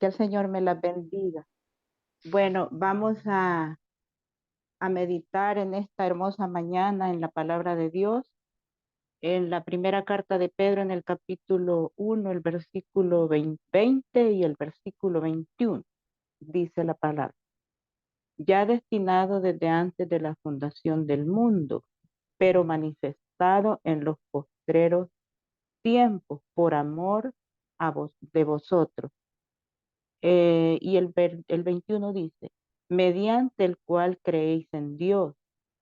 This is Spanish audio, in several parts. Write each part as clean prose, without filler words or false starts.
Que el Señor me las bendiga. Bueno, vamos a meditar en esta hermosa mañana en la palabra de Dios, en la primera carta de Pedro en el capítulo 1, el versículo 20 y el versículo 21. Dice la palabra, ya destinado desde antes de la fundación del mundo, pero manifestado en los postreros tiempos por amor de vosotros. Y el 21 dice, mediante el cual creéis en Dios,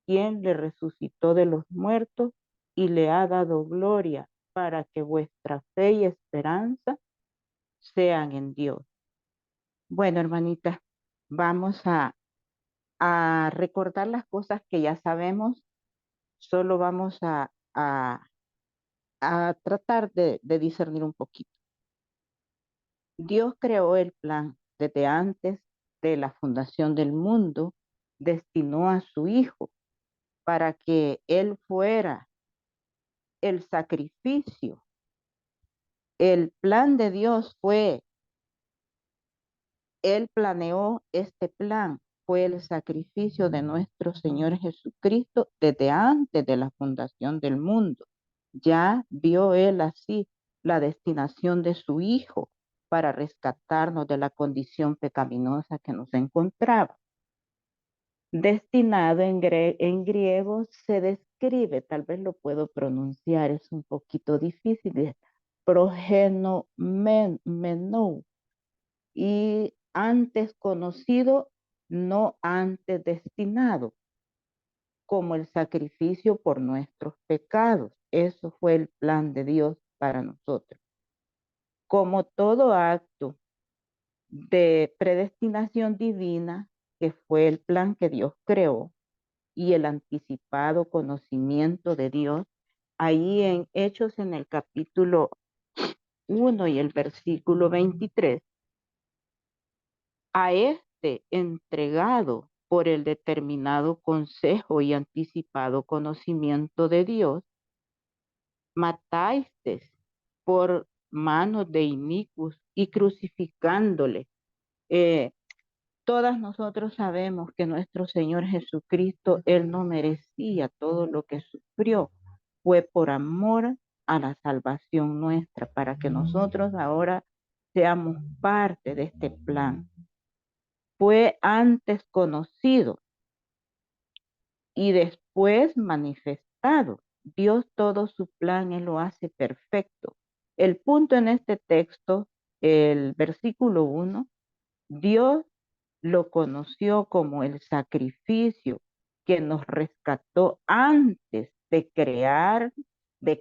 quien le resucitó de los muertos y le ha dado gloria para que vuestra fe y esperanza sean en Dios. Bueno, hermanita, vamos a recordar las cosas que ya sabemos, solo vamos a tratar de discernir un poquito. Dios creó el plan desde antes de la fundación del mundo, destinó a su Hijo para que Él fuera el sacrificio. El plan de Dios fue, Él planeó este plan, fue el sacrificio de nuestro Señor Jesucristo desde antes de la fundación del mundo. Ya vio Él así la destinación de su Hijo para rescatarnos de la condición pecaminosa que nos encontraba. Destinado en griego se describe, tal vez lo puedo pronunciar, es un poquito difícil, es progenomenou, y antes conocido, no antes destinado, como el sacrificio por nuestros pecados. Eso fue el plan de Dios para nosotros. Como todo acto de predestinación divina, que fue el plan que Dios creó, y el anticipado conocimiento de Dios, ahí en Hechos en el capítulo 1 y el versículo 23, a este entregado por el determinado consejo y anticipado conocimiento de Dios, mataste por manos de inicuos y crucificándole. Eh, Todas nosotros sabemos que nuestro Señor Jesucristo, Él no merecía todo lo que sufrió. Fue por amor a la salvación nuestra, para que nosotros ahora seamos parte de este plan. Fue antes conocido y después manifestado. Dios todo su plan, Él lo hace perfecto. El punto en este texto, el versículo 1, Dios lo conoció como el sacrificio que nos rescató antes de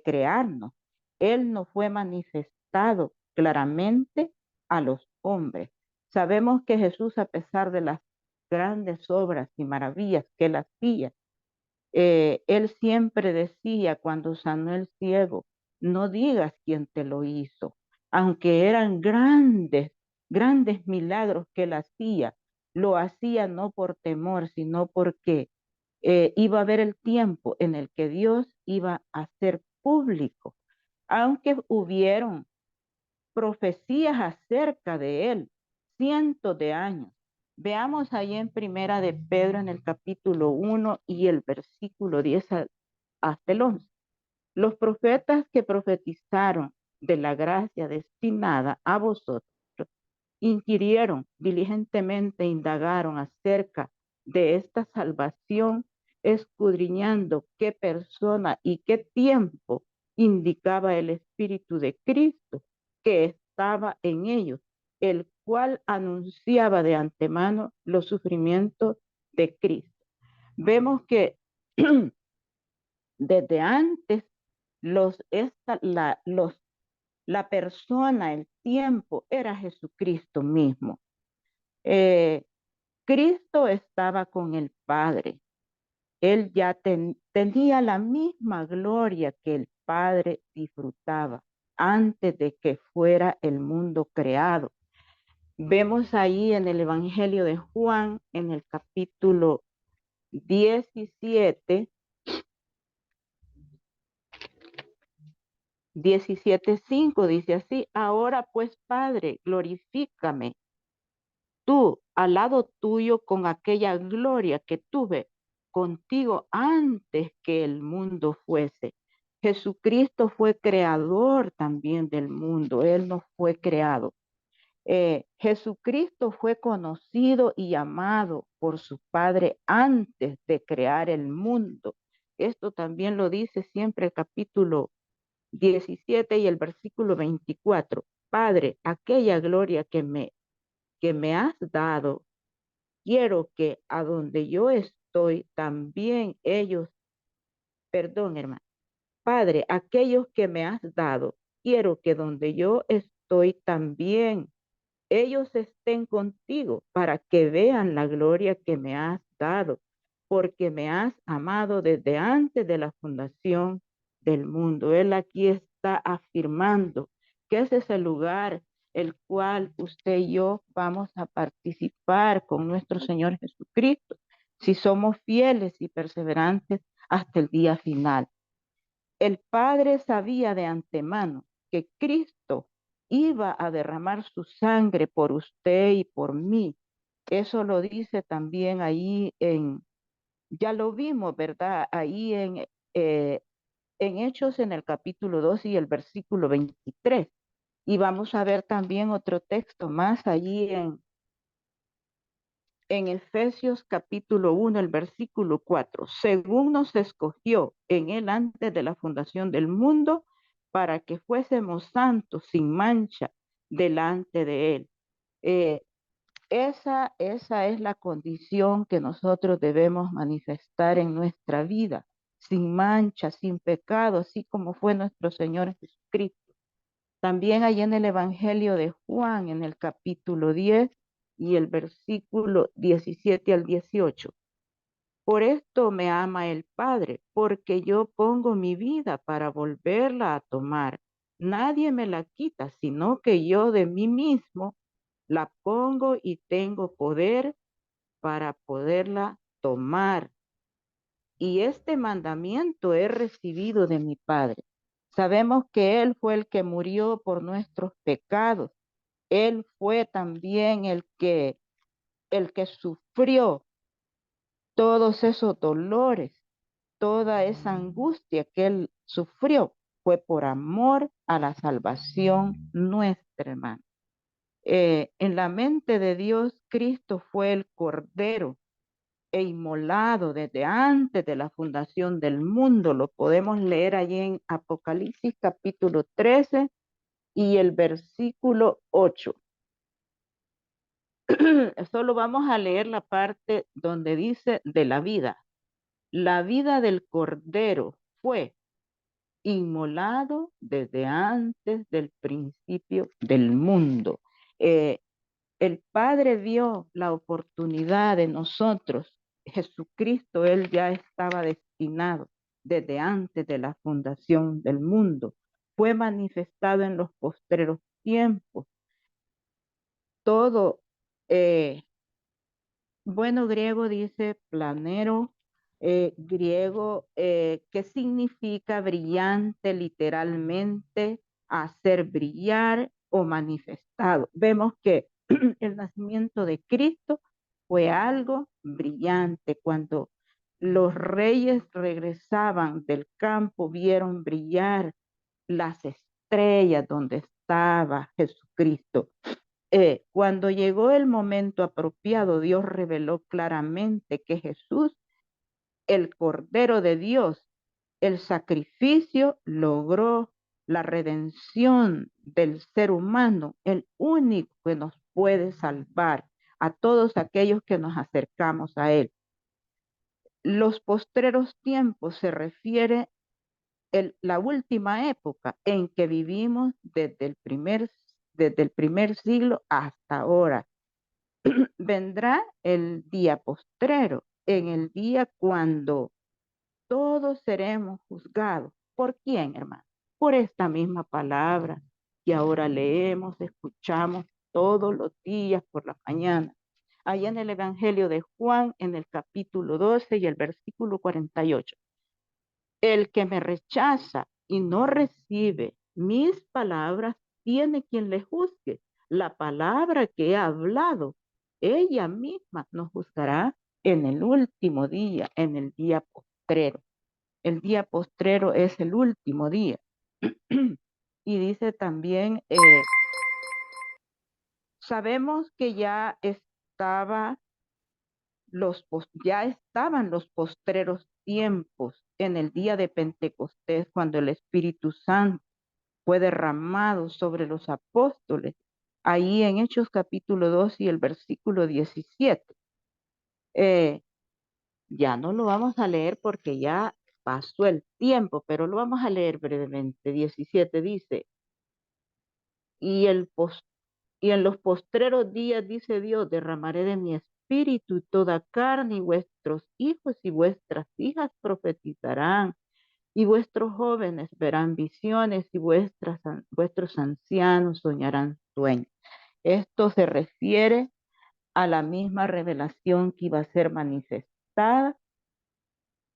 crearnos. Él no fue manifestado claramente a los hombres. Sabemos que Jesús, a pesar de las grandes obras y maravillas que él hacía, él siempre decía cuando sanó el ciego, no digas quién te lo hizo, aunque eran grandes milagros que él hacía, lo hacía no por temor, sino porque iba a haber el tiempo en el que Dios iba a hacer público, aunque hubieron profecías acerca de él, cientos de años. Veamos ahí en Primera de Pedro en el capítulo 1 y el versículo 10 hasta el 11. Los profetas que profetizaron de la gracia destinada a vosotros inquirieron diligentemente, indagaron acerca de esta salvación, escudriñando qué persona y qué tiempo indicaba el Espíritu de Cristo que estaba en ellos, el cual anunciaba de antemano los sufrimientos de Cristo. Vemos que desde antes la persona, el tiempo, era Jesucristo mismo. Eh, Cristo estaba con el Padre. Él ya tenía la misma gloria que el Padre disfrutaba antes de que fuera el mundo creado. Vemos ahí en el Evangelio de Juan, en el capítulo 17, 17:5, dice así, ahora pues Padre, glorifícame tú al lado tuyo con aquella gloria que tuve contigo antes que el mundo fuese. Jesucristo fue creador también del mundo, Él no fue creado. Jesucristo fue conocido y amado por su Padre antes de crear el mundo. Esto también lo dice siempre el capítulo 17 y el versículo 24. Padre, aquella gloria que me has dado, quiero que a donde yo estoy, también ellos, perdón, hermano, Padre, aquellos que me has dado, quiero que donde yo estoy, también ellos estén contigo para que vean la gloria que me has dado, porque me has amado desde antes de la fundación del mundo. Él aquí está afirmando que ese es el lugar el cual usted y yo vamos a participar con nuestro Señor Jesucristo, si somos fieles y perseverantes hasta el día final. El Padre sabía de antemano que Cristo iba a derramar su sangre por usted y por mí. Eso lo dice también ahí ya lo vimos, ¿verdad? Ahí en Hechos en el capítulo 2 y el versículo 23. Y vamos a ver también otro texto más allí en Efesios capítulo 1, el versículo 4, según nos escogió en él antes de la fundación del mundo, para que fuésemos santos sin mancha delante de él. Eh, esa es la condición que nosotros debemos manifestar en nuestra vida, sin mancha, sin pecado, así como fue nuestro Señor Jesucristo. También hay en el Evangelio de Juan, en el capítulo 10 y el versículo 17 al 18. Por esto me ama el Padre, porque yo pongo mi vida para volverla a tomar. Nadie me la quita, sino que yo de mí mismo la pongo y tengo poder para poderla tomar. Y este mandamiento he recibido de mi Padre. Sabemos que Él fue el que murió por nuestros pecados. Él fue también el que sufrió todos esos dolores, toda esa angustia que Él sufrió. Fue por amor a la salvación nuestra, hermano. En la mente de Dios, Cristo fue el Cordero e inmolado desde antes de la fundación del mundo. Lo podemos leer allí en Apocalipsis capítulo 13 y el versículo 8. Solo vamos a leer la parte donde dice de la vida. La vida del Cordero fue inmolado desde antes del principio del mundo. Eh, el Padre vio la oportunidad de nosotros. Jesucristo, Él ya estaba destinado desde antes de la fundación del mundo. Fue manifestado en los postreros tiempos. Todo, eh, bueno, griego dice planero, griego, que significa brillante, literalmente, hacer brillar o manifestado. Vemos que el nacimiento de Cristo fue algo brillante. Cuando los reyes regresaban del campo, vieron brillar las estrellas donde estaba Jesucristo. Cuando llegó el momento apropiado, Dios reveló claramente que Jesús, el Cordero de Dios, el sacrificio logró la redención del ser humano, el único que nos puede salvar a todos aquellos que nos acercamos a Él. Los postreros tiempos se refiere la última época en que vivimos desde el primer siglo hasta ahora. Vendrá el día postrero, en el día cuando todos seremos juzgados. ¿Por quién, hermano? Por esta misma palabra que ahora leemos, escuchamos todos los días por la mañana. Allá en el Evangelio de Juan, en el capítulo 12 y el versículo 48. El que me rechaza y no recibe mis palabras, tiene quien le juzgue. La palabra que he hablado ella misma nos juzgará en el último día, en el día postrero. El día postrero es el último día. Y dice también, sabemos que ya estaban los postreros tiempos en el día de Pentecostés, cuando el Espíritu Santo fue derramado sobre los apóstoles, ahí en Hechos capítulo 2 y el versículo 17. Eh, ya no lo vamos a leer porque ya pasó el tiempo, pero lo vamos a leer brevemente. 17 dice, y, y en los postreros días, dice Dios, derramaré de mi espíritu y toda carne, y vuestros hijos y vuestras hijas profetizarán, y vuestros jóvenes verán visiones, y vuestros ancianos soñarán sueños. Esto se refiere a la misma revelación que iba a ser manifestada,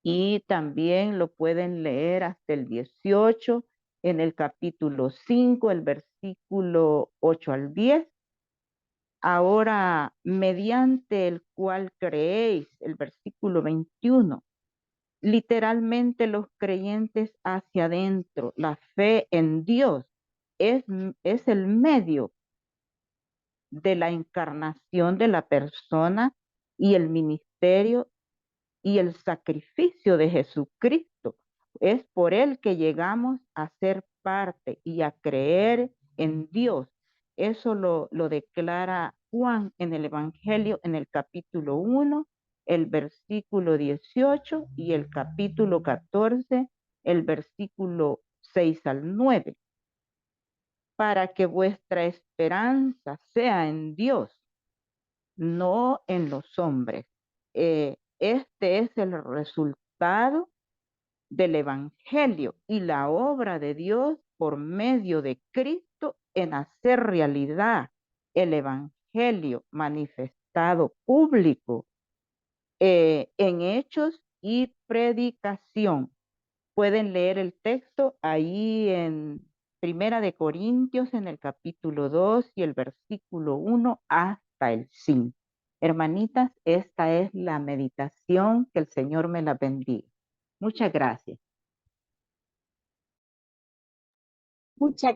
y también lo pueden leer hasta el 18 en el capítulo 5, el versículo 8 al 10. Ahora, mediante el cual creéis, el versículo 21. Literalmente los creyentes hacia adentro, la fe en Dios es, es el medio de la encarnación de la persona y el ministerio y el sacrificio de Jesucristo. Es por él que llegamos a ser parte y a creer en Dios. Eso lo declara Juan en el Evangelio, en el capítulo 1, el versículo 18 y el capítulo 14, el versículo 6 al 9, para que vuestra esperanza sea en Dios, no en los hombres. Este es el resultado del Evangelio y la obra de Dios por medio de Cristo en hacer realidad el Evangelio manifestado público, en hechos y predicación. Pueden leer el texto ahí en Primera de Corintios, en el capítulo 2 y el versículo 1 hasta el 5. Hermanitas, esta es la meditación, que el Señor me la bendiga. Muchas gracias. Muchas